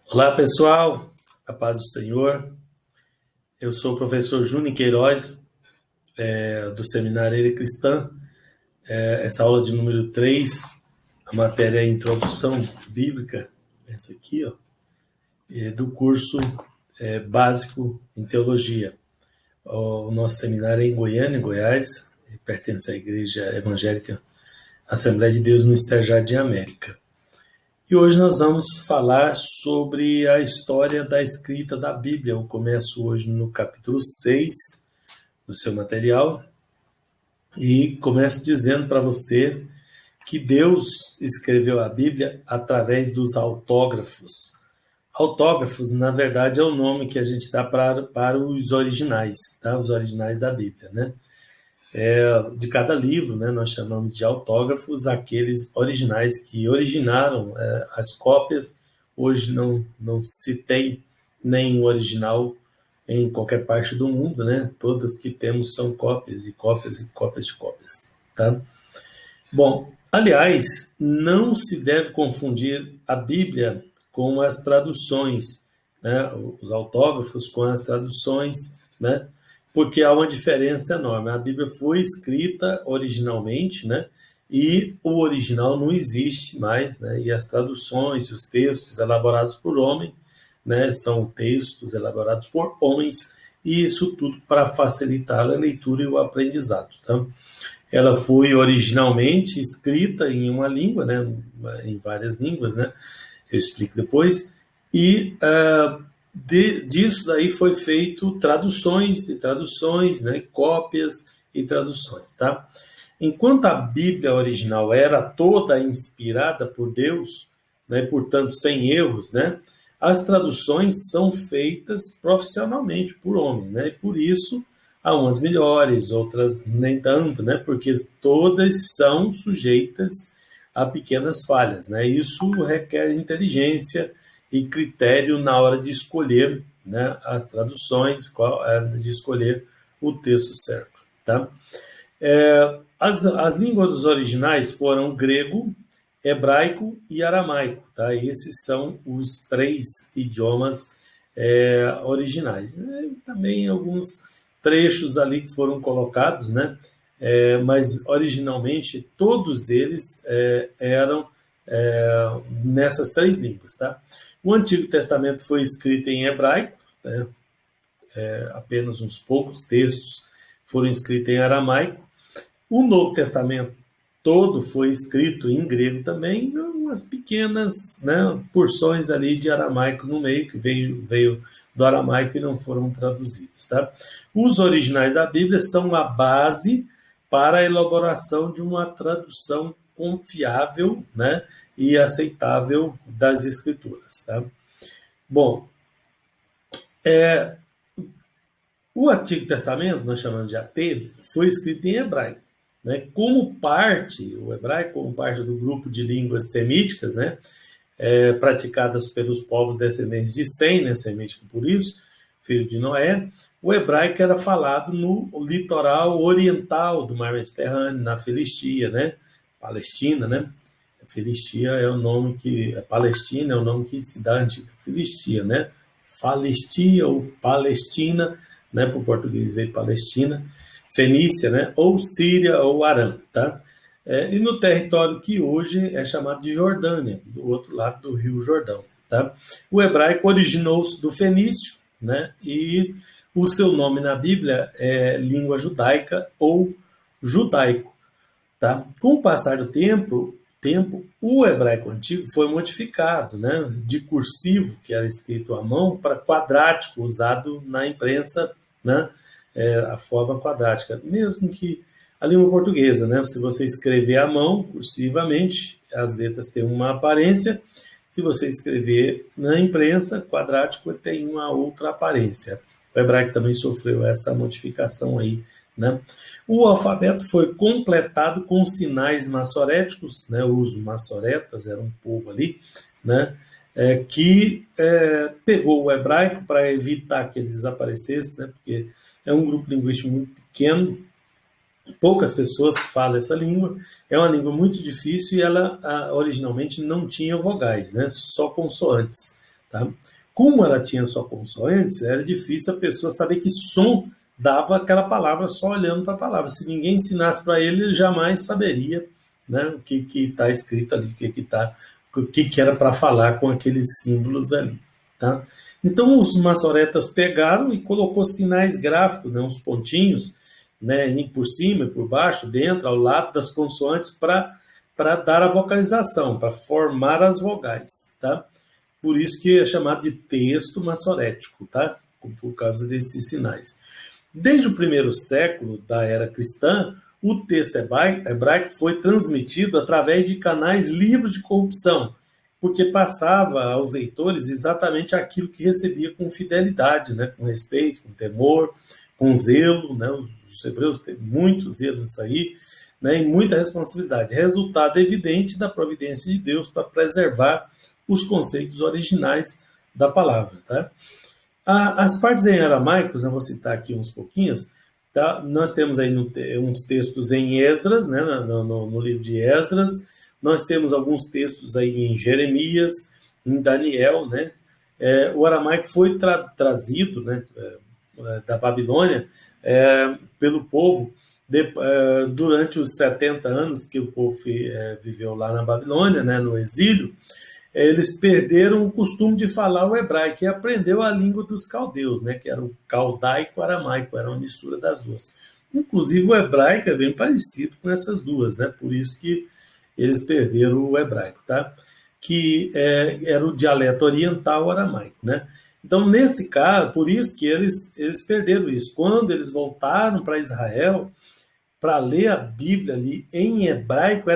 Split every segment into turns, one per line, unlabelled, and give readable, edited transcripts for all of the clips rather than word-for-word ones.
Olá, pessoal, a paz do Senhor. Eu sou o professor Júnior Queiroz, do Seminário Era Cristã. Essa aula de número 3, a matéria é Introdução Bíblica, essa aqui, ó, do curso básico em Teologia. O nosso seminário é em Goiânia, em Goiás, pertence à Igreja Evangélica Assembleia de Deus no Ministério Jardim América. E hoje nós vamos falar sobre a história da escrita da Bíblia. Eu começo hoje no capítulo 6 do seu material e começo dizendo para você que Deus escreveu a Bíblia através dos autógrafos. Autógrafos, na verdade, é o nome que a gente dá para os originais, tá? Os originais da Bíblia, né? De cada livro, né, nós chamamos de autógrafos aqueles originais que originaram as cópias. Hoje não se tem nenhum original em qualquer parte do mundo, né? Todas que temos são cópias e cópias e cópias de cópias, tá? Bom, aliás, não se deve confundir a Bíblia com as traduções, né? Os autógrafos com as traduções, né? Porque há uma diferença enorme. A Bíblia foi escrita originalmente, né? E o original não existe mais, né? E as traduções, os textos elaborados por homem, né? São textos elaborados por homens, e isso tudo para facilitar a leitura e o aprendizado, tá? Ela foi originalmente escrita em uma língua, né? Em várias línguas, né? Eu explico depois. E disso daí foi feito traduções de traduções, né, cópias e traduções, tá? Enquanto a Bíblia original era toda inspirada por Deus, né, portanto sem erros, né, as traduções são feitas profissionalmente por homens, né, e por isso há umas melhores, outras nem tanto, né, porque todas são sujeitas a pequenas falhas, né, isso requer inteligência e critério na hora de escolher, né, as traduções, de escolher o texto certo, tá? As línguas originais foram grego, hebraico e aramaico, tá? Esses são os três idiomas originais. Também alguns trechos ali que foram colocados, né? Mas originalmente todos eles eram nessas três línguas, tá? O Antigo Testamento foi escrito em hebraico, né? Apenas uns poucos textos foram escritos em aramaico. O Novo Testamento todo foi escrito em grego também, umas pequenas, né, porções ali de aramaico no meio, que veio do aramaico e não foram traduzidos, tá? Os originais da Bíblia são a base para a elaboração de uma tradução confiável, né, e aceitável das Escrituras, tá? Bom, o Antigo Testamento, nós chamamos de AT, foi escrito em hebraico, né? O hebraico como parte do grupo de línguas semíticas, né, praticadas pelos povos descendentes de Sem, né, semítico por isso, filho de Noé. O hebraico era falado no litoral oriental do Mar Mediterrâneo, na Filistia, né, Palestina, né? Filistia é o nome que... Palestina é o nome que se dá à antiga Filistia, né? Falistia ou Palestina, né? Para o português veio Palestina. Fenícia, né? Ou Síria ou Arã, tá? E no território que hoje é chamado de Jordânia, do outro lado do Rio Jordão, tá? O hebraico originou-se do fenício, né? E o seu nome na Bíblia é língua judaica ou judaico, tá? Com o passar do tempo, o hebraico antigo foi modificado, né? De cursivo, que era escrito à mão, para quadrático, usado na imprensa, né? A forma quadrática, mesmo que a língua portuguesa, né? Se você escrever à mão, cursivamente, as letras têm uma aparência. Se você escrever na imprensa, quadrático tem uma outra aparência. O hebraico também sofreu essa modificação aí, né? O alfabeto foi completado com sinais maçoréticos, né? Os maçoretas eram um povo ali, né? Que pegou o hebraico para evitar que ele desaparecesse, né? Porque é um grupo linguístico muito pequeno, poucas pessoas que falam essa língua, é uma língua muito difícil e ela originalmente não tinha vogais, né? Só consoantes, tá? Como ela tinha só consoantes, era difícil a pessoa saber que som dava aquela palavra só olhando para a palavra. Se ninguém ensinasse para ele, ele jamais saberia, né, o que está escrito ali, o que era para falar com aqueles símbolos ali. Tá? Então os maçoretas pegaram e colocou sinais gráficos, né, uns pontinhos, né, por cima e por baixo, dentro, ao lado das consoantes, para dar a vocalização, para formar as vogais. Tá? Por isso que é chamado de texto maçorético, tá? Por causa desses sinais. Desde o primeiro século da era cristã, o texto hebraico foi transmitido através de canais livres de corrupção, porque passava aos leitores exatamente aquilo que recebia com fidelidade, né? Com respeito, com temor, com zelo, né? Os hebreus têm muito zelo nisso aí, né? E muita responsabilidade. Resultado evidente da providência de Deus para preservar os conceitos originais da palavra. Tá? As partes em aramaicos, né, vou citar aqui uns pouquinhos, tá? Nós temos aí uns textos em Esdras, né, no livro de Esdras, nós temos alguns textos aí em Jeremias, em Daniel, né? O aramaico foi trazido, né, da Babilônia pelo povo durante os 70 anos que o povo viveu lá na Babilônia, né, no exílio. Eles perderam o costume de falar o hebraico e aprendeu a língua dos caldeus, né, que era o caldaico-aramaico, era uma mistura das duas. Inclusive o hebraico é bem parecido com essas duas, né, por isso que eles perderam o hebraico, tá? Que era o dialeto oriental aramaico, né? Então, nesse caso, por isso que eles perderam isso. Quando eles voltaram para Israel, para ler a Bíblia ali em hebraico,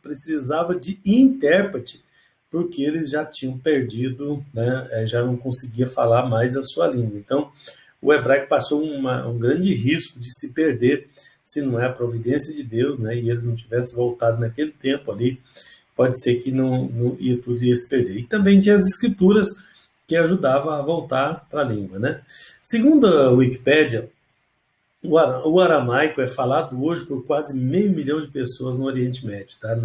precisava de intérprete, porque eles já tinham perdido, né, já não conseguia falar mais a sua língua. Então, o hebraico passou um grande risco de se perder, se não é a providência de Deus, né, e eles não tivessem voltado naquele tempo ali, pode ser que tudo ia se perder. E também tinha as escrituras que ajudavam a voltar para a língua. Né? Segundo a Wikipédia, o aramaico é falado hoje por quase 500 mil de pessoas no Oriente Médio, tá?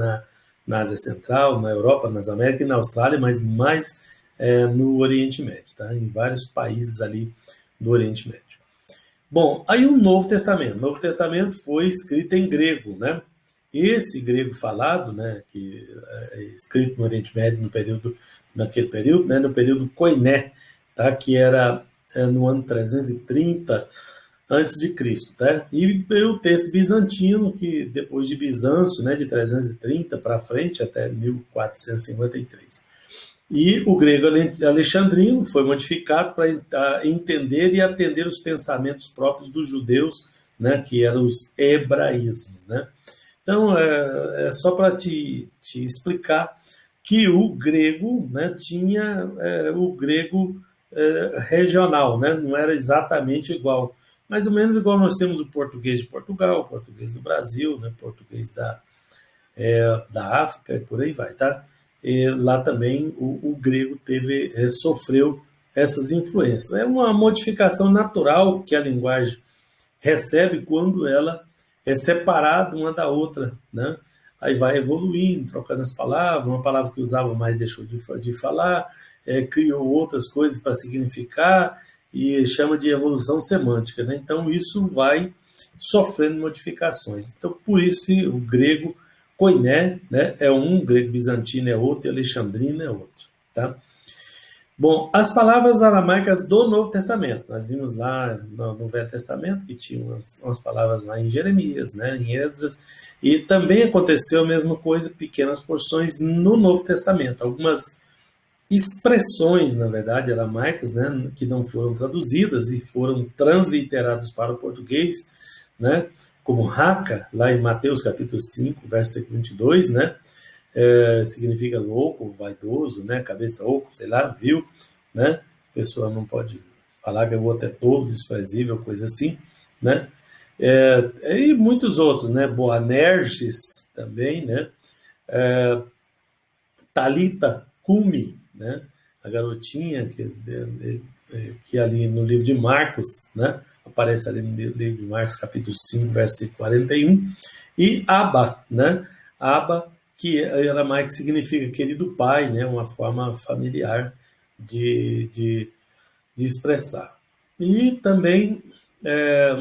Na Ásia Central, na Europa, nas Américas e na Austrália, mas mais no Oriente Médio, tá? Em vários países ali do Oriente Médio. Bom, aí o Novo Testamento. O Novo Testamento foi escrito em grego, né? Esse grego falado, né, que é escrito no Oriente Médio naquele período, né, no período Koiné, tá? Que era no ano 330 antes de Cristo, tá? E o texto bizantino, que depois de Bizâncio, né, de 330 para frente, até 1453. E o grego alexandrino foi modificado para entender e atender os pensamentos próprios dos judeus, né, que eram os hebraísmos, né? Então, é só para te explicar que o grego, né, tinha o grego regional, né? Não era exatamente igual. Mais ou menos igual nós temos o português de Portugal, o português do Brasil, né, português da África, e por aí vai, tá? E lá também o grego sofreu essas influências. É uma modificação natural que a linguagem recebe quando ela é separada uma da outra, né? Aí vai evoluindo, trocando as palavras, uma palavra que usava mais deixou de falar, criou outras coisas para significar, e chama de evolução semântica, né? Então, isso vai sofrendo modificações. Então, por isso, o grego koiné, né, é um, o grego bizantino é outro, e alexandrino é outro. Tá? Bom, as palavras aramaicas do Novo Testamento. Nós vimos lá no Velho Testamento, que tinha umas palavras lá em Jeremias, né, em Esdras, e também aconteceu a mesma coisa, pequenas porções no Novo Testamento. Algumas expressões, na verdade, aramaicas, né, que não foram traduzidas e foram transliteradas para o português, né, como raca, lá em Mateus capítulo 5, versículo 22, né, significa louco, vaidoso, né, cabeça oco, sei lá, vil, né, a pessoa não pode falar que o outro é tolo, desprezível, coisa assim, né, e muitos outros, né, Boanerges também, né, Talita Cumi, né? A garotinha que ali no livro de Marcos, né? Aparece ali no livro de Marcos, capítulo 5, versículo 41, e Abba, né? Abba, que em aramaico significa querido pai, né? Uma forma familiar de expressar. E também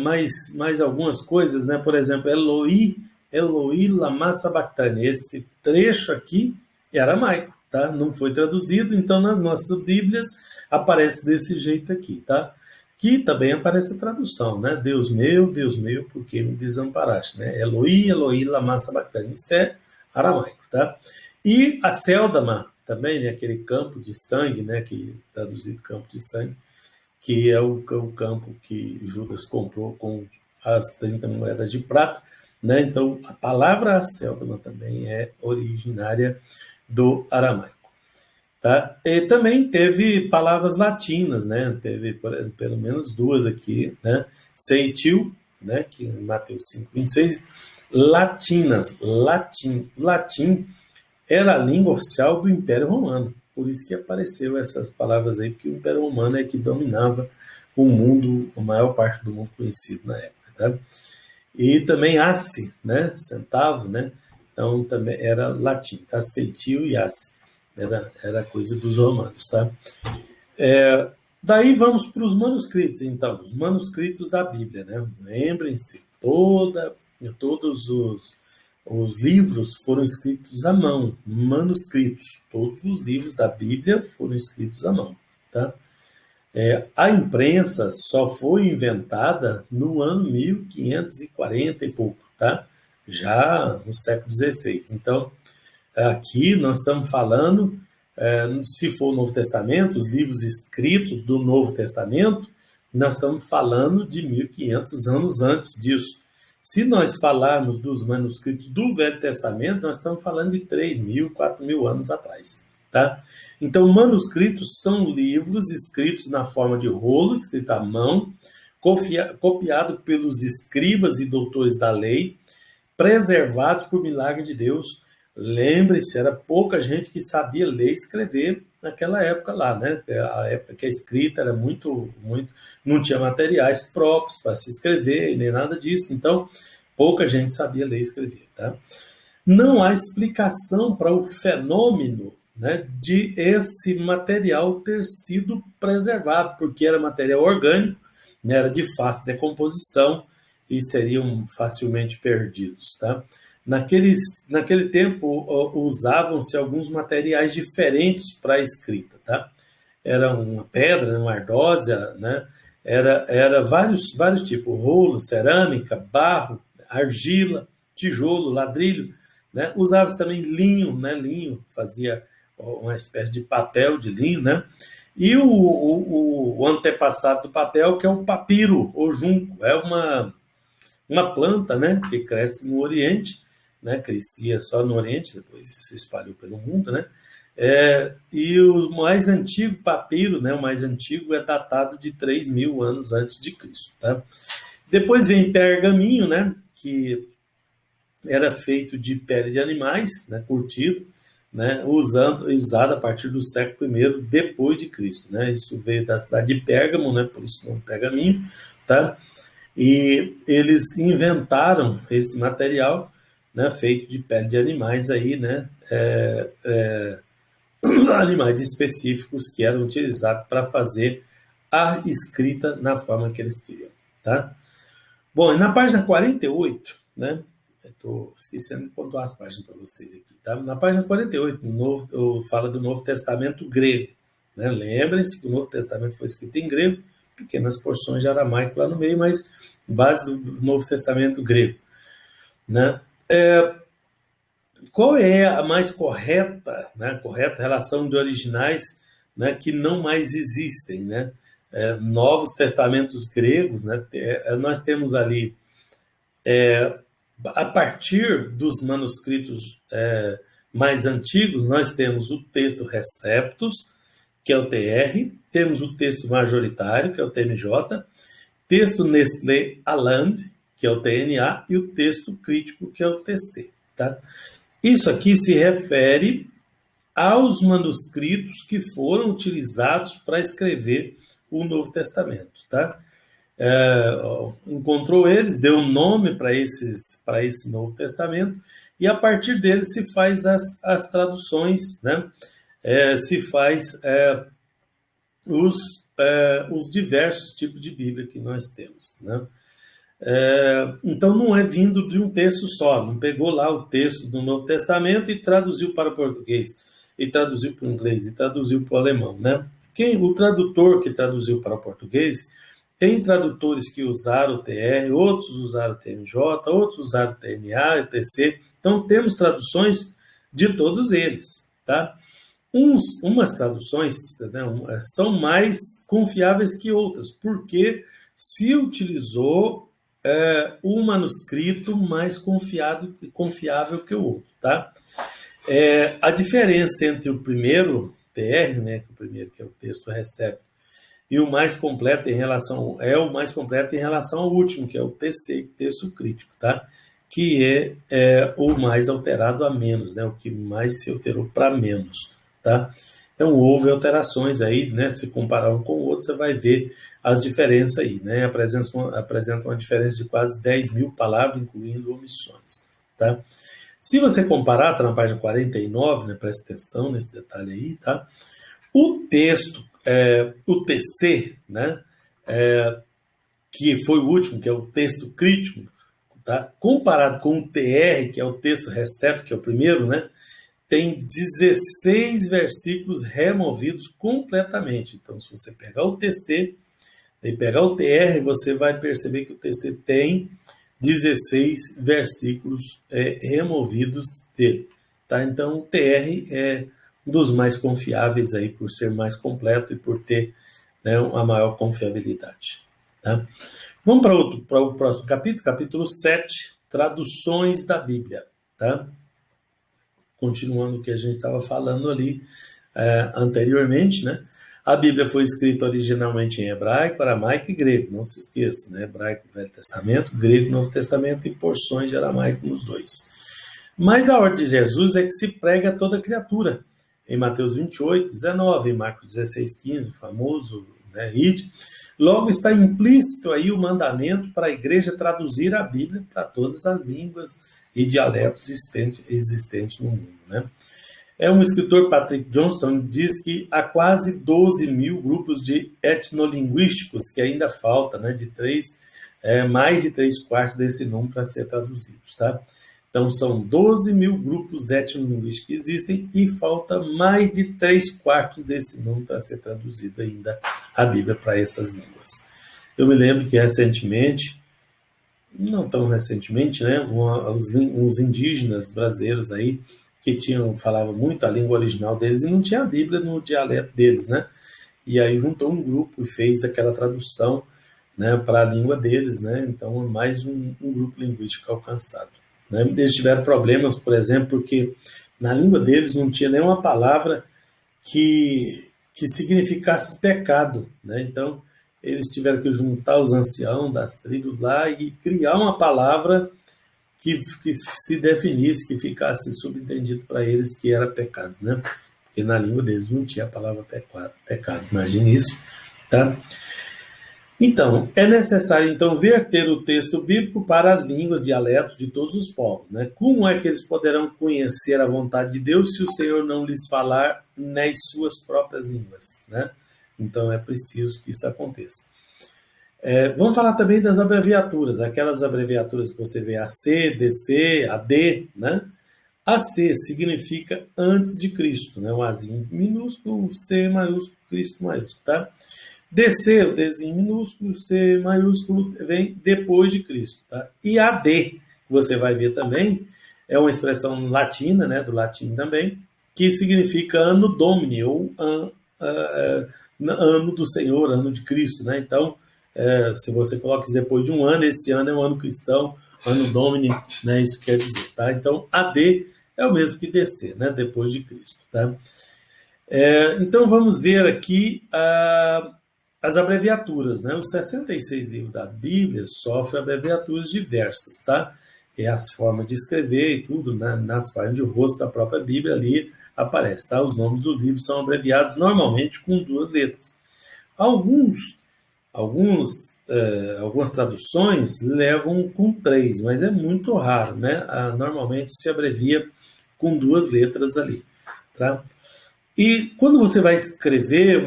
mais algumas coisas, né? Por exemplo, Eloi, Eloi lama sabachthani. Esse trecho aqui é aramaico, tá? Não foi traduzido, então nas nossas Bíblias aparece desse jeito aqui, tá? Que também aparece a tradução, né? Deus meu, por que me desamparaste, né? Eloi, Eloi lama sabachthani. Isso é aramaico, tá? E a Séldama também, né? Aquele campo de sangue, né? Que traduzido campo de sangue, que é o campo que Judas comprou com as 30 moedas de prata, né? Então, a palavra Séldama também é originária do aramaico. Tá? E também teve palavras latinas, né? Teve pelo menos duas aqui, né? Seitil, né? Que em Mateus 5:26, latinas, latim era a língua oficial do Império Romano. Por isso que apareceu essas palavras aí, porque o Império Romano é que dominava o mundo, a maior parte do mundo conhecido na época. Tá? E também asse, né? Centavo, né? Então também era latim, tá? Centil e asse. Era coisa dos romanos, tá? Daí vamos para os manuscritos, então, os manuscritos da Bíblia, né? Lembrem-se, todos os livros foram escritos à mão, manuscritos. Todos os livros da Bíblia foram escritos à mão, tá? A imprensa só foi inventada no ano 1540 e pouco, tá? Já no século XVI. Então, aqui nós estamos falando, se for o Novo Testamento, os livros escritos do Novo Testamento, nós estamos falando de 1500 anos antes disso. Se nós falarmos dos manuscritos do Velho Testamento, nós estamos falando de 3.000, 4.000 anos atrás. Tá? Então, manuscritos são livros escritos na forma de rolo, escrito à mão, copiado pelos escribas e doutores da lei, preservados por milagre de Deus. Lembre-se, era pouca gente que sabia ler e escrever naquela época lá, né? A época que a escrita era muito, não tinha materiais próprios para se escrever, nem nada disso, então pouca gente sabia ler e escrever, tá? Não há explicação para o fenômeno, né, de esse material ter sido preservado, porque era material orgânico, né, era de fácil decomposição e seriam facilmente perdidos, tá? Naquele tempo, usavam-se alguns materiais diferentes para a escrita, tá? Era uma pedra, uma ardósia, né? Era vários tipos, rolo, cerâmica, barro, argila, tijolo, ladrilho, né? Usava-se também linho, né? Linho fazia uma espécie de papel de linho, né? E o antepassado do papel, que é o papiro, ou junco, é uma planta, né? Que cresce no Oriente, né? Crescia só no Oriente, depois se espalhou pelo mundo, né? E o mais antigo papiro, né? O mais antigo é datado de 3.000 anos antes de Cristo, tá? Depois vem pergaminho, né? Que era feito de pele de animais, né? Curtido, né? Usado a partir do século I depois de Cristo, né? Isso veio da cidade de Pérgamo, né? Por isso o nome pergaminho, tá? E eles inventaram esse material, né, feito de pele de animais aí, né, animais específicos que eram utilizados para fazer a escrita na forma que eles queriam, tá? Bom, e na página 48, né, estou esquecendo de pontuar as páginas para vocês aqui, tá? Na página 48, fala do Novo Testamento grego, né? Lembrem-se que o Novo Testamento foi escrito em grego, pequenas porções de aramaico lá no meio, mas base do Novo Testamento grego, né? Qual é a mais correta, né? Correta relação de originais, né? Que não mais existem, né? Novos testamentos gregos, né? Nós temos ali, a partir dos manuscritos mais antigos, nós temos o texto Receptus, que é o TR, temos o texto majoritário, que é o TMJ, texto Nestlé Aland, que é o TNA, e o texto crítico, que é o TC. Tá? Isso aqui se refere aos manuscritos que foram utilizados para escrever o Novo Testamento. Tá? Encontrou eles, deu um nome para esse Novo Testamento, e a partir deles se faz as traduções, né? Se faz os diversos tipos de Bíblia que nós temos, né? Então não é vindo de um texto só, não pegou lá o texto do Novo Testamento e traduziu para o português, e traduziu para o inglês, e traduziu para o alemão, né? O tradutor que traduziu para o português, tem tradutores que usaram o TR, outros usaram o TMJ, outros usaram o TNA, o TC, então temos traduções de todos eles, tá? Umas traduções, né, são mais confiáveis que outras, porque se utilizou um manuscrito mais confiável que o outro, tá? A diferença entre o primeiro TR, né, que o primeiro que é o texto recebe, e o mais completo o mais completo em relação ao último, que é o TC, texto crítico, tá? Que é o mais alterado a menos, né? O que mais se alterou para menos, tá? Então houve alterações aí, né? Se comparar um com o outro, você vai ver as diferenças aí, né? Apresenta uma diferença de quase 10.000 palavras, incluindo omissões, tá? Se você comparar, tá na página 49, né? Presta atenção nesse detalhe aí, tá? O texto, o TC, né? Que foi o último, que é o texto crítico, tá? Comparado com o TR, que é o texto recepto, que é o primeiro, né? Tem 16 versículos removidos completamente. Então, se você pegar o TC e pegar o TR, você vai perceber que o TC tem 16 versículos removidos dele, tá? Então, o TR é um dos mais confiáveis aí, por ser mais completo e por ter, né, uma maior confiabilidade, tá? Vamos para o próximo capítulo, capítulo 7, traduções da Bíblia, tá? Continuando o que a gente estava falando ali anteriormente, né? A Bíblia foi escrita originalmente em hebraico, aramaico e grego, não se esqueça, né? Hebraico no Velho Testamento, grego no Novo Testamento e porções de aramaico nos dois. Mas a ordem de Jesus é que se prega a toda criatura, em Mateus 28, 19, em Marcos 16, 15, o famoso, né, ide. Logo está implícito aí o mandamento para a igreja traduzir a Bíblia para todas as línguas e dialetos existentes no mundo, né? Um escritor, Patrick Johnston, diz que há quase 12.000 grupos de etnolinguísticos que ainda falta, né, mais de 3/4 desse número para ser traduzidos, tá? Então, são 12.000 grupos etnolinguísticos que existem e falta mais de 3/4 desse número para ser traduzido ainda a Bíblia para essas línguas. Eu me lembro que recentemente, não tão recentemente, né, uns indígenas brasileiros aí que falavam muito a língua original deles e não tinha a Bíblia no dialeto deles, né? E aí juntou um grupo e fez aquela tradução, né, para a língua deles, né? Então, mais um grupo linguístico alcançado, né? Eles tiveram problemas, por exemplo, porque na língua deles não tinha nenhuma palavra que significasse pecado, né? Então, eles tiveram que juntar os anciãos das tribos lá e criar uma palavra que se definisse, que ficasse subentendido para eles que era pecado, né? Porque na língua deles não tinha a palavra pecado. Imagine isso, tá? Então, é necessário, então, verter o texto bíblico para as línguas, dialetos de todos os povos, né? Como é que eles poderão conhecer a vontade de Deus se o Senhor não lhes falar nas suas próprias línguas, né? Então, é preciso que isso aconteça. Vamos falar também das abreviaturas, aquelas abreviaturas que você vê AC, DC, AD, né? AC significa antes de Cristo, né? O Azinho minúsculo, o C maiúsculo, Cristo maiúsculo, tá? DC, o Dzinho minúsculo, o C maiúsculo vem depois de Cristo, tá? E AD, você vai ver também, é uma expressão latina, né? Do latim também, que significa Anno Domini, ou ano do Senhor, ano de Cristo, né? Então, se você coloca isso depois de um ano, esse ano é um ano cristão, ano Domini, né? Isso quer dizer, tá? Então, AD é o mesmo que DC, né? Depois de Cristo, tá? Então, vamos ver aqui as abreviaturas, né? Os 66 livros da Bíblia sofrem abreviaturas diversas, tá? É as formas de escrever e tudo, né? Nas páginas de rosto da própria Bíblia ali aparece, tá? Os nomes dos livros são abreviados normalmente com 2 letras. Algumas traduções levam com 3, mas é muito raro, né? Normalmente se abrevia com 2 letras ali, tá? E quando você vai escrever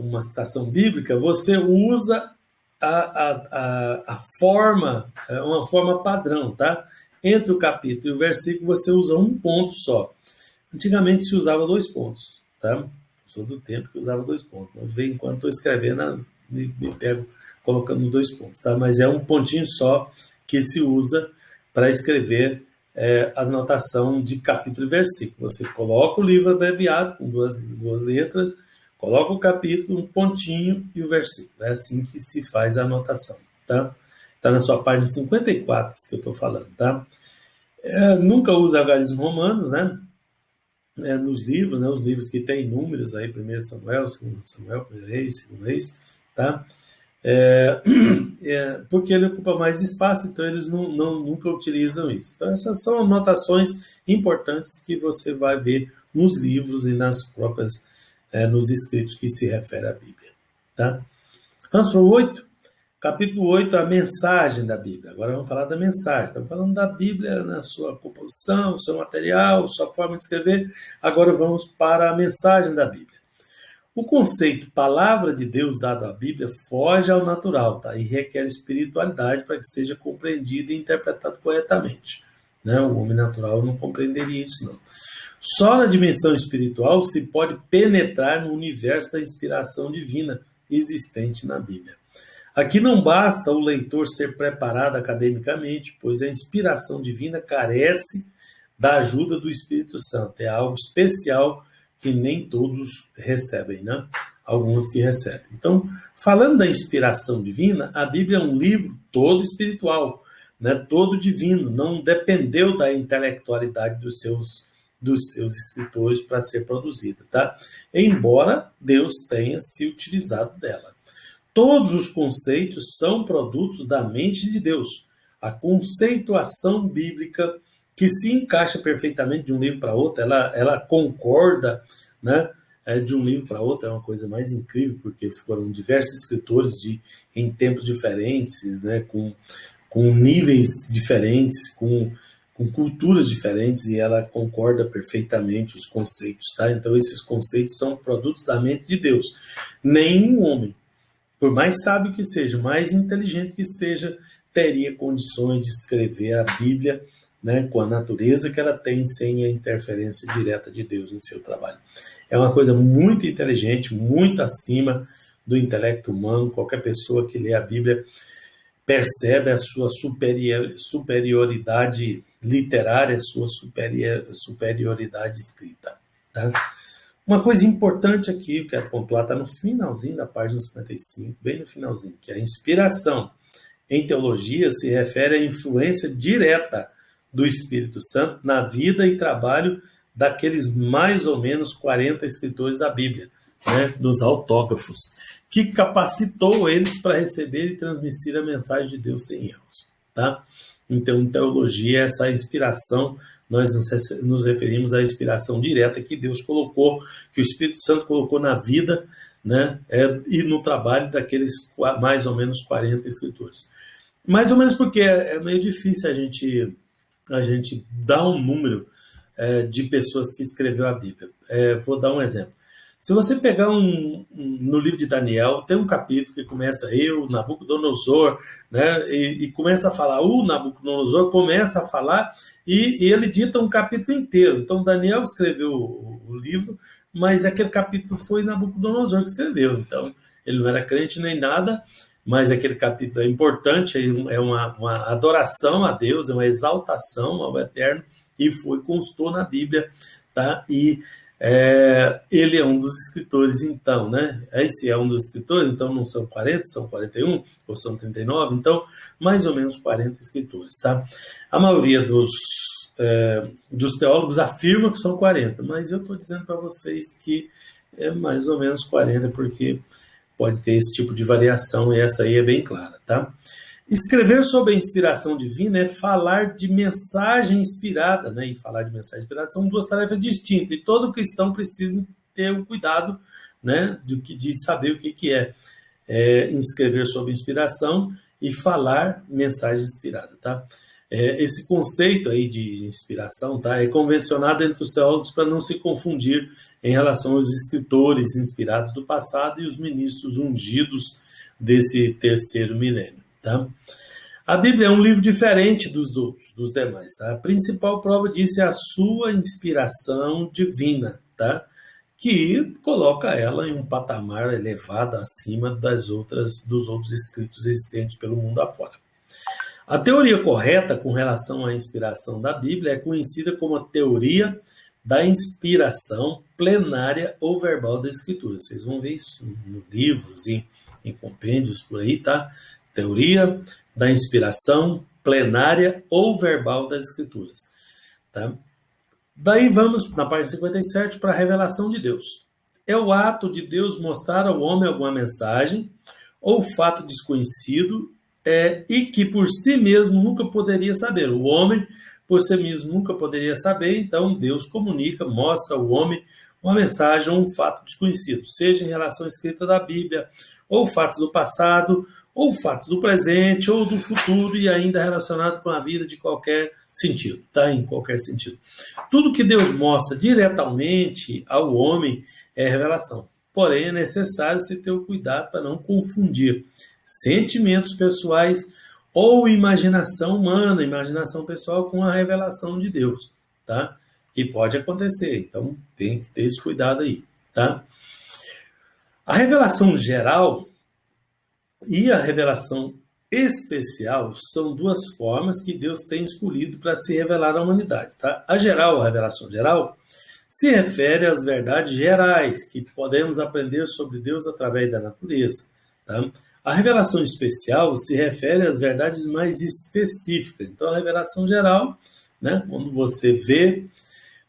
uma citação bíblica, você usa a forma, uma forma padrão, tá? Entre o capítulo e o versículo, você usa um ponto só. Antigamente se usava 2 pontos, tá? Eu sou do tempo que usava 2 pontos. Mas, de vez em quando estou escrevendo, me pego colocando 2 pontos, tá? Mas é um pontinho só que se usa para escrever a anotação de capítulo e versículo. Você coloca o livro abreviado com duas letras, coloca o capítulo, um pontinho e o versículo. É assim que se faz a anotação, tá? Está na sua página 54, isso que eu estou falando, tá? Nunca usa algarismos romanos, né? Nos livros, né? Os livros que tem números aí, 1 Samuel, 2 Samuel, 1 Reis, 2 Reis, tá? Porque ele ocupa mais espaço, então eles nunca utilizam isso. Então essas são anotações importantes que você vai ver nos livros e nas próprias, nos escritos que se refere à Bíblia, tá? Vamos para o 8? Capítulo 8, a mensagem da Bíblia. Agora vamos falar da mensagem. Estamos falando da Bíblia na sua composição, seu material, sua forma de escrever. Agora vamos para a mensagem da Bíblia. O conceito palavra de Deus dado à Bíblia foge ao natural, tá? E requer espiritualidade para que seja compreendido e interpretado corretamente, né? O homem natural não compreenderia isso, não. Só na dimensão espiritual se pode penetrar no universo da inspiração divina existente na Bíblia. Aqui não basta o leitor ser preparado academicamente, pois a inspiração divina carece da ajuda do Espírito Santo. É algo especial que nem todos recebem, né? Alguns que recebem. Então, falando da inspiração divina, a Bíblia é um livro todo espiritual, né? Todo divino, não dependeu da intelectualidade dos seus escritores para ser produzida, tá? Embora Deus tenha se utilizado dela. Todos os conceitos são produtos da mente de Deus. A conceituação bíblica, que se encaixa perfeitamente de um livro para outro, ela concorda, né, de um livro para outro, é uma coisa mais incrível, porque foram diversos escritores em tempos diferentes, né, com níveis diferentes, com culturas diferentes, e ela concorda perfeitamente os conceitos, tá? Então, esses conceitos são produtos da mente de Deus. Nenhum homem, por mais sábio que seja, mais inteligente que seja, teria condições de escrever a Bíblia, né, com a natureza que ela tem, sem a interferência direta de Deus no seu trabalho. É uma coisa muito inteligente, muito acima do intelecto humano. Qualquer pessoa que lê a Bíblia percebe a sua superioridade literária, a sua superioridade escrita, tá? Uma coisa importante aqui, eu quero pontuar, está no finalzinho da página 55, bem no finalzinho, que a inspiração em teologia se refere à influência direta do Espírito Santo na vida e trabalho daqueles mais ou menos 40 escritores da Bíblia, né, dos autógrafos, que capacitou eles para receber e transmitir a mensagem de Deus sem erros, tá? Então, teologia é essa inspiração. Nós nos referimos à inspiração direta que Deus colocou, que o Espírito Santo colocou na vida, né, e no trabalho daqueles mais ou menos 40 escritores. Mais ou menos porque é meio difícil a gente dar um número de pessoas que escreveu a Bíblia. Vou dar um exemplo. Se você pegar no livro de Daniel, tem um capítulo que começa Nabucodonosor, né, e começa a falar, o Nabucodonosor começa a falar, e ele dita um capítulo inteiro. Então, Daniel escreveu o livro, mas aquele capítulo foi Nabucodonosor que escreveu. Então, ele não era crente nem nada, mas aquele capítulo é importante, é uma adoração a Deus, é uma exaltação ao Eterno, e constou na Bíblia, tá? E ele é um dos escritores, então, né? Esse é um dos escritores, então não são 40, são 41, ou são 39, então, mais ou menos 40 escritores, tá? A maioria dos teólogos afirma que são 40, mas eu estou dizendo para vocês que é mais ou menos 40, porque pode ter esse tipo de variação, e essa aí é bem clara, tá? Escrever sobre a inspiração divina é falar de mensagem inspirada, né? E falar de mensagem inspirada são duas tarefas distintas, e todo cristão precisa ter o cuidado, né, de saber o que é escrever sobre inspiração e falar mensagem inspirada, tá? Esse conceito aí de inspiração, tá, é convencionado entre os teólogos para não se confundir em relação aos escritores inspirados do passado e os ministros ungidos desse terceiro milênio. Tá? A Bíblia é um livro diferente dos outros, dos demais. Tá? A principal prova disso é a sua inspiração divina, tá? Que coloca ela em um patamar elevado acima dos outros escritos existentes pelo mundo afora. A teoria correta com relação à inspiração da Bíblia é conhecida como a teoria da inspiração plenária ou verbal da Escritura. Vocês vão ver isso em livros e em compêndios por aí, tá? Teoria da inspiração plenária ou verbal das Escrituras, tá? Daí vamos, na página 57, para a revelação de Deus. É o ato de Deus mostrar ao homem alguma mensagem ou fato desconhecido e que por si mesmo nunca poderia saber. O homem, por si mesmo, nunca poderia saber, então Deus comunica, mostra ao homem uma mensagem ou um fato desconhecido, seja em relação à escrita da Bíblia, ou fatos do passado, ou fatos do presente, ou do futuro, e ainda relacionado com a vida de qualquer sentido, tá? Em qualquer sentido. Tudo que Deus mostra diretamente ao homem é revelação. Porém, é necessário se ter o cuidado para não confundir sentimentos pessoais ou imaginação humana, imaginação pessoal, com a revelação de Deus, tá? Que pode acontecer, então tem que ter esse cuidado aí, tá? A revelação geral e a revelação especial são duas formas que Deus tem escolhido para se revelar à humanidade, tá? A geral, a revelação geral, se refere às verdades gerais que podemos aprender sobre Deus através da natureza, tá? A revelação especial se refere às verdades mais específicas. Então, a revelação geral, né, quando você vê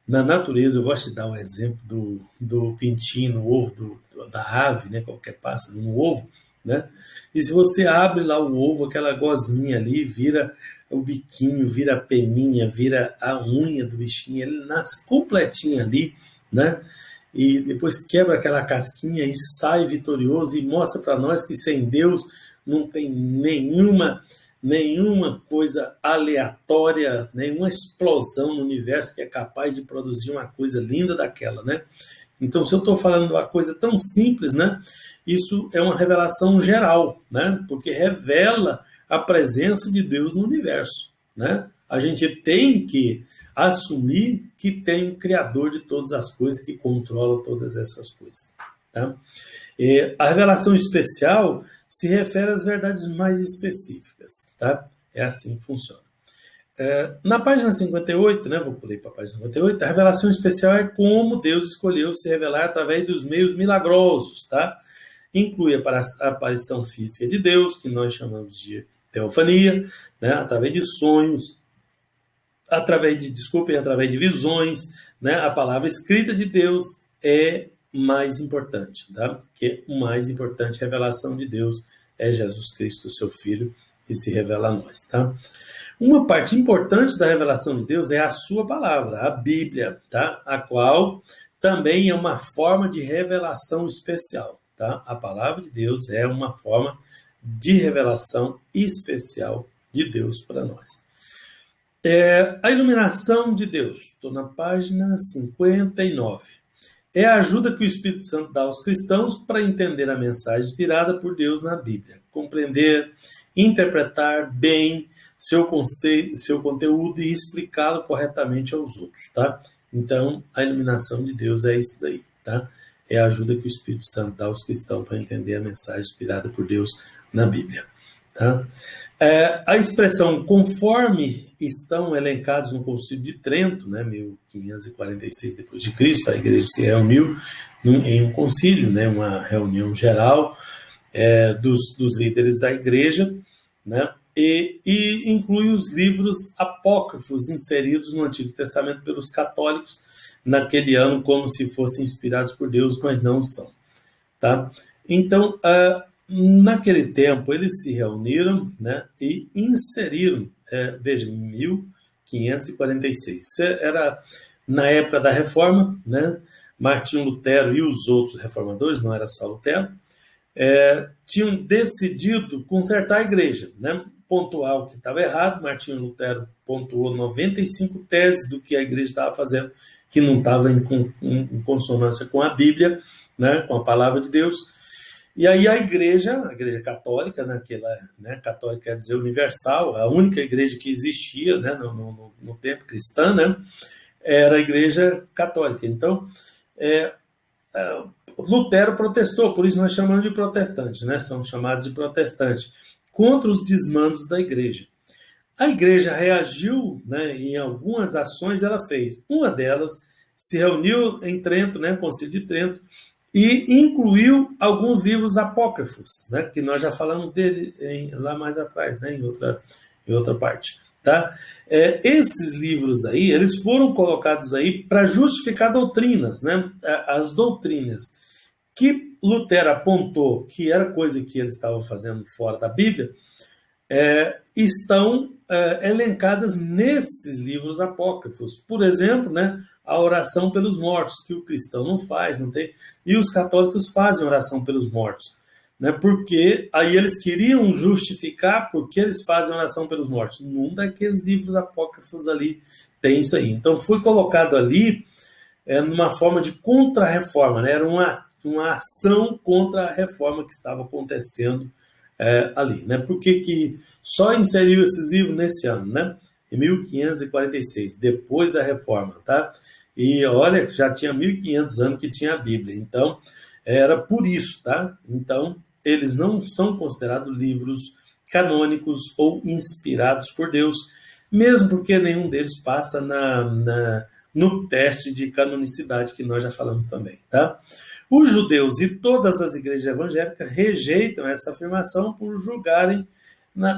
na natureza, eu gosto de dar um exemplo do pintinho no ovo, da ave, né, qualquer pássaro no ovo, né? E se você abre lá o ovo, aquela gosminha ali vira o biquinho, vira a peninha, vira a unha do bichinho, ele nasce completinho ali, né? E depois quebra aquela casquinha e sai vitorioso e mostra para nós que sem Deus não tem nenhuma coisa aleatória, nenhuma explosão no universo que é capaz de produzir uma coisa linda daquela, né? Então, se eu estou falando de uma coisa tão simples, né? Isso é uma revelação geral, né? Porque revela a presença de Deus no universo, né? A gente tem que assumir que tem um Criador de todas as coisas, que controla todas essas coisas, tá? A revelação especial se refere às verdades mais específicas, tá? É assim que funciona. Na página 58, né, vou pular para a página 58, a revelação especial é como Deus escolheu se revelar através dos meios milagrosos, tá? Inclui a aparição física de Deus, que nós chamamos de teofania, né, através de sonhos, através de visões, né? A palavra escrita de Deus é mais importante, tá? Porque o mais importante, a revelação de Deus, é Jesus Cristo, seu Filho, que se revela a nós, tá? Uma parte importante da revelação de Deus é a sua palavra, a Bíblia, tá? A qual também é uma forma de revelação especial, tá? A palavra de Deus é uma forma de revelação especial de Deus para nós. A iluminação de Deus, estou na página 59. É a ajuda que o Espírito Santo dá aos cristãos para entender a mensagem inspirada por Deus na Bíblia, compreender, interpretar bem seu conteúdo e explicá-lo corretamente aos outros, tá? Então, a iluminação de Deus é isso daí, tá? É a ajuda que o Espírito Santo dá aos cristãos para entender a mensagem inspirada por Deus na Bíblia, tá? A expressão conforme estão elencados no Concílio de Trento, né, 1546 depois de Cristo, a igreja se reuniu em um concílio, né, uma reunião geral dos líderes da igreja, né, e inclui os livros apócrifos inseridos no Antigo Testamento pelos católicos naquele ano como se fossem inspirados por Deus, mas não são, tá? Então, naquele tempo, eles se reuniram, né, e inseriram, veja, 1546. Isso era na época da Reforma, né? Martinho Lutero e os outros reformadores, não era só Lutero, tinham decidido consertar a igreja, né? pontuar o que estava errado. Martinho Lutero pontuou 95 teses do que a igreja estava fazendo, que não estava em consonância com a Bíblia, né, com a palavra de Deus. E aí a igreja católica, católica quer dizer universal, a única igreja que existia, né, no tempo cristão, né, era a igreja católica. Então, Lutero protestou, por isso nós chamamos de protestantes, né, são chamados de protestantes, contra os desmandos da igreja. A igreja reagiu, né, em algumas ações ela fez. Uma delas se reuniu em Trento, né, Concílio de Trento, e incluiu alguns livros apócrifos, né, que nós já falamos dele lá mais atrás, né, em outra parte. Tá? Esses livros aí, eles foram colocados aí para justificar doutrinas, né, as doutrinas que Lutero apontou que era coisa que eles estavam fazendo fora da Bíblia, estão elencadas nesses livros apócrifos. Por exemplo, né, a oração pelos mortos, que o cristão não faz, não tem, e os católicos fazem oração pelos mortos, né, porque aí eles queriam justificar porque eles fazem oração pelos mortos. Num daqueles livros apócrifos ali tem isso aí. Então foi colocado ali numa forma de contra-reforma, né, era uma ação contra a reforma que estava acontecendo ali, né? Por que só inseriu esses livros nesse ano, né? Em 1546, depois da reforma, tá? E olha, já tinha 1500 anos que tinha a Bíblia, então era por isso, tá? Então, eles não são considerados livros canônicos ou inspirados por Deus, mesmo porque nenhum deles passa no teste de canonicidade que nós já falamos também, tá? Os judeus e todas as igrejas evangélicas rejeitam essa afirmação por julgarem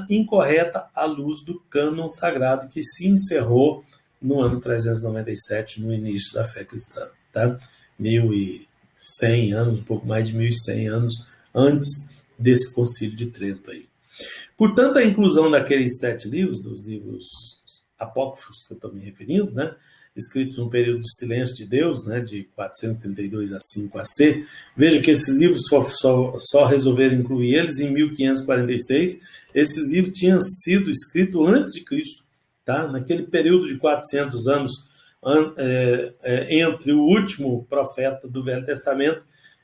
incorreta à luz do cânon sagrado que se encerrou no ano 397, no início da fé cristã, tá? 1100 anos, um pouco mais de 1100 anos antes desse concílio de Trento aí. Portanto, a inclusão daqueles 7 livros, dos livros apócrifos que eu estou me referindo, né, escritos num período de silêncio de Deus, né, de 432 a 5 AC. Veja que esses livros só resolveram incluir eles em 1546. Esses livros tinham sido escritos antes de Cristo, tá? Naquele período de 400 anos entre o último profeta do Velho Testamento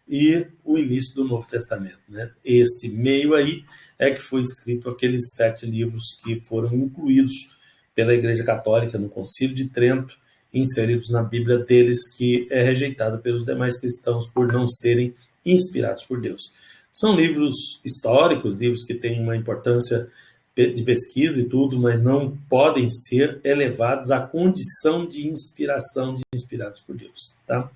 e o início do Novo Testamento, né? Esse meio aí é que foi escrito aqueles 7 livros que foram incluídos pela Igreja Católica no Concílio de Trento, inseridos na Bíblia deles, que é rejeitada pelos demais cristãos por não serem inspirados por Deus. São livros históricos, livros que têm uma importância de pesquisa e tudo, mas não podem ser elevados à condição de inspiração, de inspirados por Deus. Tá?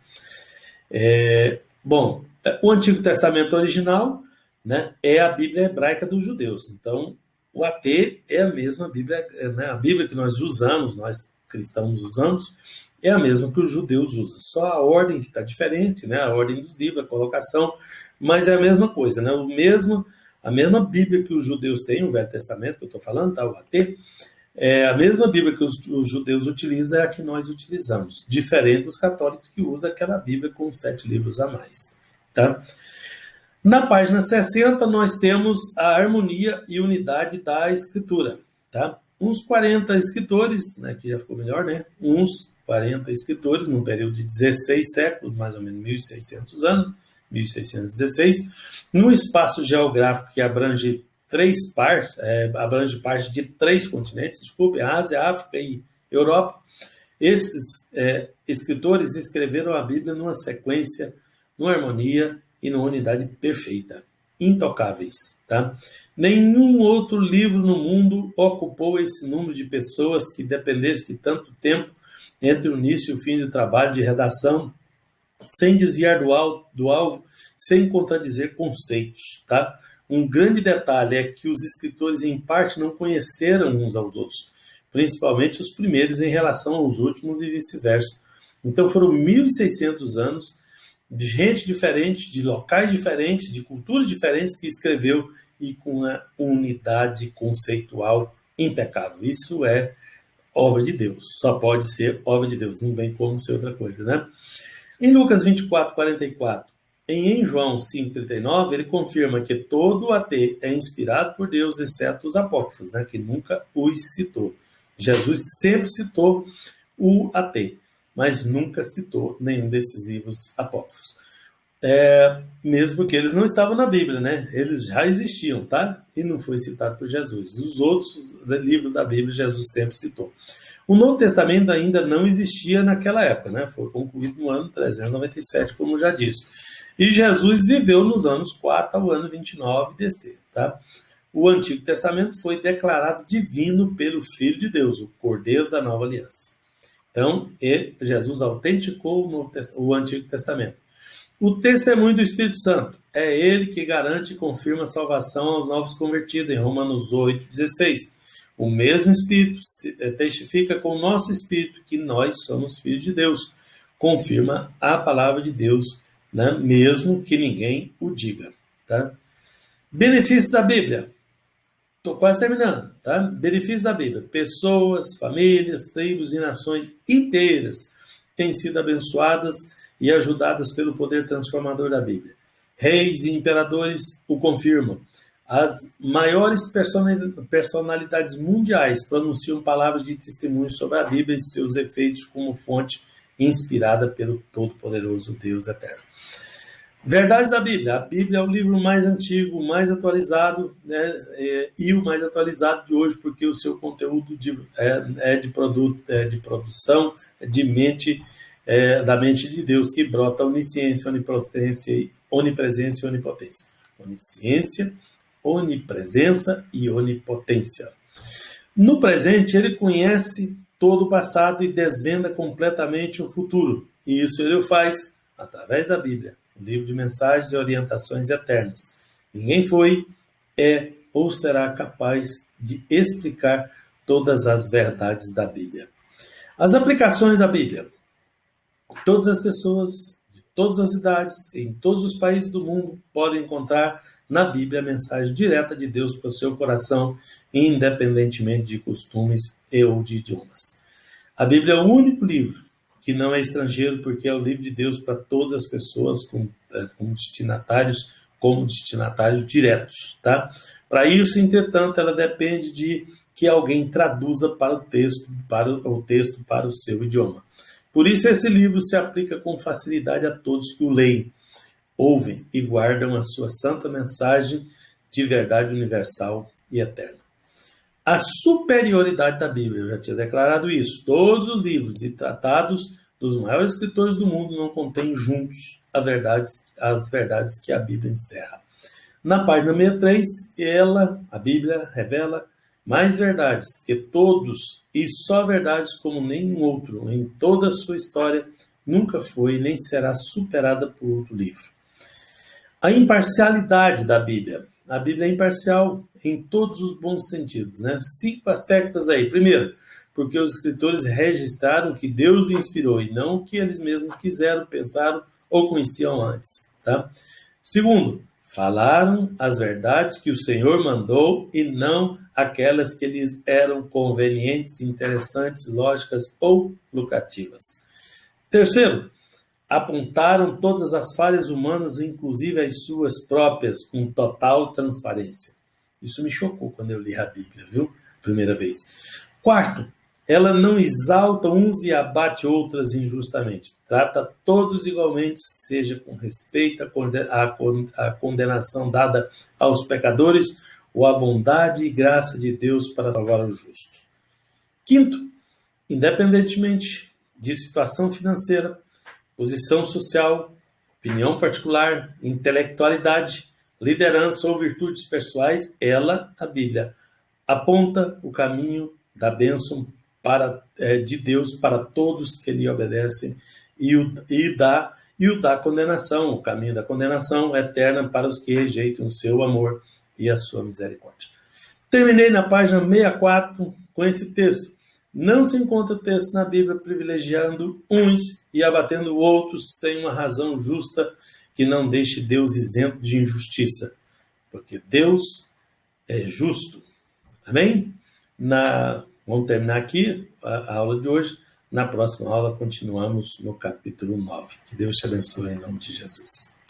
Bom, o Antigo Testamento original, né, é a Bíblia hebraica dos judeus. Então, o AT é a mesma Bíblia, né, a Bíblia que nós usamos, nós cristãos usamos, é a mesma que os judeus usam. Só a ordem que está diferente, né, a ordem dos livros, a colocação, mas é a mesma coisa, né, a mesma Bíblia que os judeus têm, o Velho Testamento que eu estou falando, tá, o AT, a mesma Bíblia que os judeus utilizam é a que nós utilizamos, diferente dos católicos que usam aquela Bíblia com 7 livros a mais. Tá? Na página 60, nós temos a harmonia e unidade da escritura. Tá? Uns 40 escritores, né, que já ficou melhor, né? Uns 40 escritores, num período de 16 séculos, mais ou menos 1.600 anos, 1616, num espaço geográfico que abrange abrange parte de 3 continentes, Ásia, África e Europa. Esses escritores escreveram a Bíblia numa sequência, numa harmonia e numa unidade perfeita, intocáveis. Tá? Nenhum outro livro no mundo ocupou esse número de pessoas que dependesse de tanto tempo entre o início e o fim do trabalho de redação, sem desviar do alvo, sem contradizer conceitos. Tá? Um grande detalhe é que os escritores, em parte, não conheceram uns aos outros, principalmente os primeiros em relação aos últimos e vice-versa. Então foram 1.600 anos de gente diferente, de locais diferentes, de culturas diferentes que escreveu e com uma unidade conceitual impecável. Isso é obra de Deus, só pode ser obra de Deus, não tem como ser outra coisa, né? Em Lucas 24, 44, em João 5,39, ele confirma que todo AT é inspirado por Deus, exceto os apócrifos, né, que nunca os citou. Jesus sempre citou o AT, mas nunca citou nenhum desses livros apócrifos. Mesmo que eles não estavam na Bíblia, né? Eles já existiam, tá? E não foi citado por Jesus. Os outros livros da Bíblia, Jesus sempre citou. O Novo Testamento ainda não existia naquela época, né? Foi concluído no ano 397, como já disse. E Jesus viveu nos anos 4 ao ano 29 DC, tá? O Antigo Testamento foi declarado divino pelo Filho de Deus, o Cordeiro da Nova Aliança. Então, Jesus autenticou o Antigo Testamento. O testemunho do Espírito Santo é ele que garante e confirma a salvação aos novos convertidos, em Romanos 8,16. O mesmo Espírito testifica com o nosso Espírito que nós somos filhos de Deus. Confirma a palavra de Deus, né? Mesmo que ninguém o diga. Tá? Benefícios da Bíblia. Estou quase terminando. Tá? Benefícios da Bíblia. Pessoas, famílias, tribos e nações inteiras têm sido abençoadas e ajudadas pelo poder transformador da Bíblia. Reis e imperadores o confirmam. As maiores personalidades mundiais pronunciam palavras de testemunho sobre a Bíblia e seus efeitos como fonte inspirada pelo Todo-Poderoso Deus Eterno. Verdades da Bíblia. A Bíblia é o livro mais antigo, mais atualizado, né, e o mais atualizado de hoje, porque o seu conteúdo é de produção da mente de Deus, que brota onisciência, onipresença e onipotência. Onisciência, onipresença e onipotência. No presente, ele conhece todo o passado e desvenda completamente o futuro. E isso ele o faz através da Bíblia, um livro de mensagens e orientações eternas. Ninguém foi, é ou será capaz de explicar todas as verdades da Bíblia. As aplicações da Bíblia. Todas as pessoas, de todas as idades, em todos os países do mundo, podem encontrar na Bíblia a mensagem direta de Deus para o seu coração, independentemente de costumes e ou de idiomas. A Bíblia é o único livro que não é estrangeiro, porque é o livro de Deus para todas as pessoas, como destinatários diretos. Tá? Para isso, entretanto, ela depende de que alguém traduza para o texto para o seu idioma. Por isso, esse livro se aplica com facilidade a todos que o leem, ouvem e guardam a sua santa mensagem de verdade universal e eterna. A superioridade da Bíblia, eu já tinha declarado isso. Todos os livros e tratados dos maiores escritores do mundo não contêm juntos as verdades que a Bíblia encerra. Na página 63, a Bíblia, revela mais verdades que todos, e só verdades como nenhum outro em toda a sua história nunca foi nem será superada por outro livro. A imparcialidade da Bíblia. A Bíblia é imparcial em todos os bons sentidos, né? 5 aspectos aí. Primeiro, porque os escritores registraram que Deus lhe inspirou e não o que eles mesmos quiseram, pensaram ou conheciam antes, tá? Segundo, falaram as verdades que o Senhor mandou e não aquelas que lhes eram convenientes, interessantes, lógicas ou lucrativas. Terceiro, apontaram todas as falhas humanas, inclusive as suas próprias, com total transparência. Isso me chocou quando eu li a Bíblia, viu? Primeira vez. Quarto, ela não exalta uns e abate outras injustamente. Trata todos igualmente, seja com respeito à condenação dada aos pecadores ou à bondade e graça de Deus para salvar os justos. Quinto, independentemente de situação financeira, posição social, opinião particular, intelectualidade, liderança ou virtudes pessoais, a Bíblia, aponta o caminho da bênção de Deus para todos que lhe obedecem e o da condenação, o caminho da condenação eterna para os que rejeitam o seu amor e a sua misericórdia. Terminei na página 64 com esse texto. Não se encontra texto na Bíblia privilegiando uns e abatendo outros sem uma razão justa que não deixe Deus isento de injustiça, porque Deus é justo. Amém? Vamos terminar aqui a aula de hoje. Na próxima aula continuamos no capítulo 9. Que Deus te abençoe em nome de Jesus.